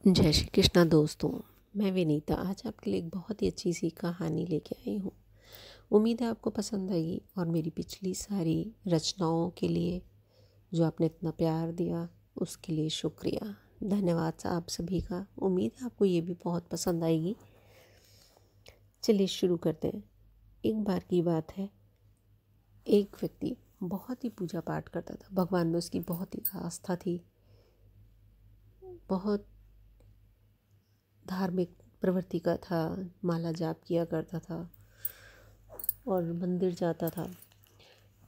जय श्री कृष्णा दोस्तों। मैं विनीता आज आपके लिए एक बहुत ही अच्छी सी कहानी लेके आई हूँ। उम्मीद है आपको पसंद आएगी और मेरी पिछली सारी रचनाओं के लिए जो आपने इतना प्यार दिया उसके लिए शुक्रिया, धन्यवाद आप सभी का। उम्मीद है आपको ये भी बहुत पसंद आएगी। चलिए शुरू करते हैं। एक बार की बात है, एक व्यक्ति बहुत ही पूजा पाठ करता था। भगवान में उसकी बहुत ही आस्था थी, बहुत धार्मिक प्रवृत्ति का था, माला जाप किया करता था और मंदिर जाता था।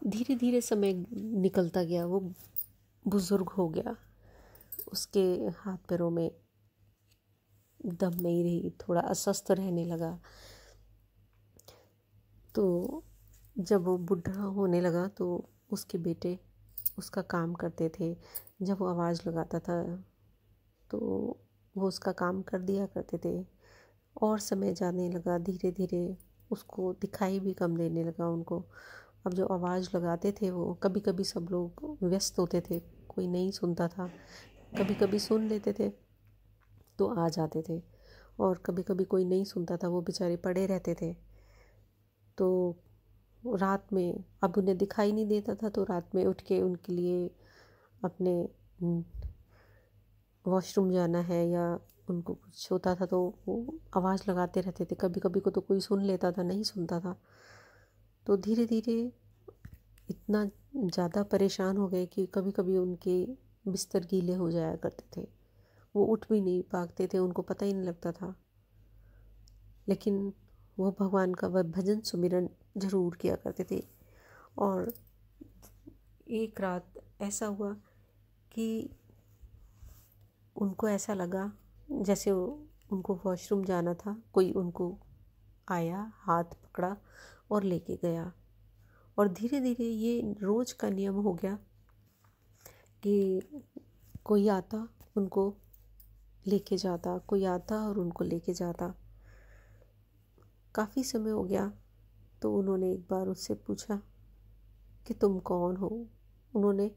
धीरे धीरे समय निकलता गया, वो बुज़ुर्ग हो गया, उसके हाथ पैरों में दम नहीं रही, थोड़ा अस्वस्थ रहने लगा। तो जब वो बूढ़ा होने लगा तो उसके बेटे उसका काम करते थे। जब वो आवाज़ लगाता था तो वो उसका काम कर दिया करते थे। और समय जाने लगा, धीरे धीरे उसको दिखाई भी कम देने लगा उनको। अब जो आवाज़ लगाते थे वो कभी कभी सब लोग व्यस्त होते थे, कोई नहीं सुनता था। कभी कभी सुन लेते थे तो आ जाते थे, और कभी कभी कोई नहीं सुनता था, वो बेचारे पड़े रहते थे। तो रात में अब उन्हें दिखाई नहीं देता था, तो रात में उठ के उनके लिए अपने वॉशरूम जाना है या उनको कुछ होता था तो वो आवाज़ लगाते रहते थे। कभी कभी को तो कोई सुन लेता था, नहीं सुनता था। तो धीरे धीरे इतना ज़्यादा परेशान हो गए कि कभी कभी उनके बिस्तर गीले हो जाया करते थे, वो उठ भी नहीं पाते थे, उनको पता ही नहीं लगता था। लेकिन वो भगवान का वह भजन सुमिरन ज़रूर किया करते थे। और एक रात ऐसा हुआ कि उनको ऐसा लगा जैसे उनको वॉशरूम जाना था, कोई उनको आया, हाथ पकड़ा और लेके गया। और धीरे धीरे ये रोज़ का नियम हो गया कि कोई आता उनको लेके जाता, कोई आता और उनको लेके जाता। काफ़ी समय हो गया तो उन्होंने एक बार उससे पूछा कि तुम कौन हो। उन्होंने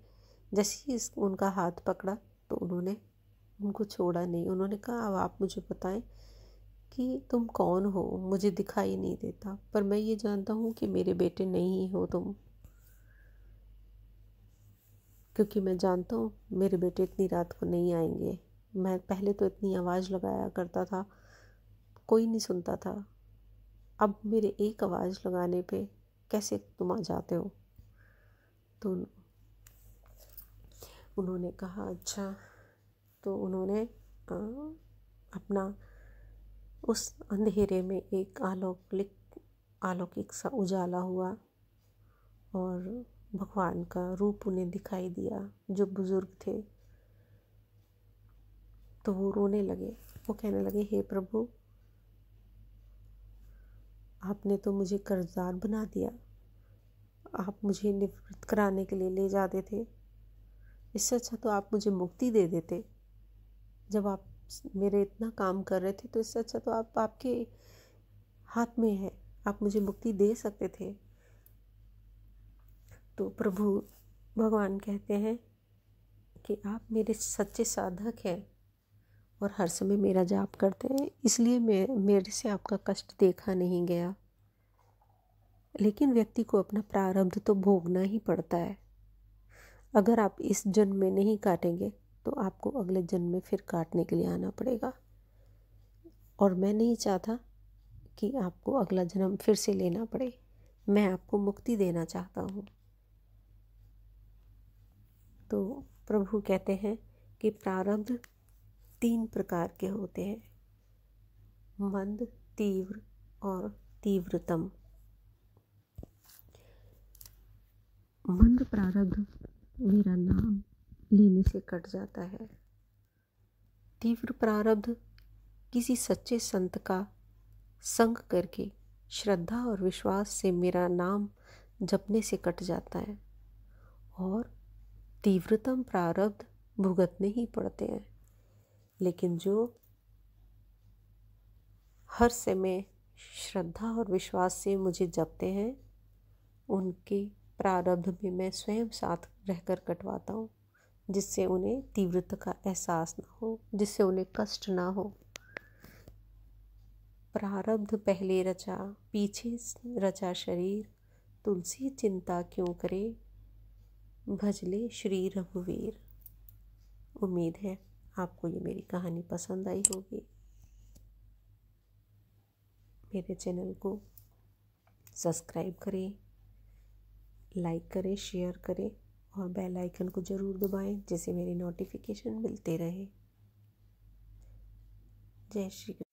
जैसे ही उनका हाथ पकड़ा तो उन्होंने उनको छोड़ा नहीं। उन्होंने कहा अब आप मुझे बताएं कि तुम कौन हो, मुझे दिखाई नहीं देता, पर मैं ये जानता हूँ कि मेरे बेटे नहीं हो तुम, क्योंकि मैं जानता हूँ मेरे बेटे इतनी रात को नहीं आएंगे। मैं पहले तो इतनी आवाज़ लगाया करता था, कोई नहीं सुनता था, अब मेरे एक आवाज़ लगाने पे कैसे तुम आ जाते हो। तो उन्होंने कहा अच्छा। तो उन्होंने अपना उस अंधेरे में एक अलौकिक सा उजाला हुआ और भगवान का रूप उन्हें दिखाई दिया, जो बुज़ुर्ग थे। तो वो रोने लगे, वो कहने लगे हे प्रभु, आपने तो मुझे कर्जदार बना दिया, आप मुझे निवृत्त कराने के लिए ले जाते थे, इससे अच्छा तो आप मुझे मुक्ति दे देते। जब आप मेरे इतना काम कर रहे थे तो इससे अच्छा तो आपके हाथ में है, आप मुझे मुक्ति दे सकते थे। तो प्रभु भगवान कहते हैं कि आप मेरे सच्चे साधक हैं और हर समय मेरा जाप करते हैं, इसलिए मेरे से आपका कष्ट देखा नहीं गया। लेकिन व्यक्ति को अपना प्रारब्ध तो भोगना ही पड़ता है। अगर आप इस जन्म में नहीं काटेंगे तो आपको अगले जन्म में फिर काटने के लिए आना पड़ेगा। और मैं नहीं चाहता कि आपको अगला जन्म फिर से लेना पड़े, मैं आपको मुक्ति देना चाहता हूँ। तो प्रभु कहते हैं कि प्रारब्ध 3 प्रकार के होते हैं, मंद, तीव्र और तीव्रतम। मंद प्रारब्ध मेरा नाम लेने से कट जाता है। तीव्र प्रारब्ध किसी सच्चे संत का संग करके श्रद्धा और विश्वास से मेरा नाम जपने से कट जाता है। और तीव्रतम प्रारब्ध भुगतने ही पड़ते हैं। लेकिन जो हर समय श्रद्धा और विश्वास से मुझे जपते हैं, उनके प्रारब्ध में मैं स्वयं साथ रहकर कटवाता हूँ, जिससे उन्हें तीव्रता का एहसास ना हो, जिससे उन्हें कष्ट ना हो। प्रारब्ध पहले रचा, पीछे रचा शरीर, तुलसी चिंता क्यों करे, भजले श्री रघुवीर। उम्मीद है आपको ये मेरी कहानी पसंद आई होगी। मेरे चैनल को सब्सक्राइब करें, लाइक करें, शेयर करें और बेल आइकन को ज़रूर दबाएं जिससे मेरी नोटिफिकेशन मिलते रहे। जय श्री कृष्ण।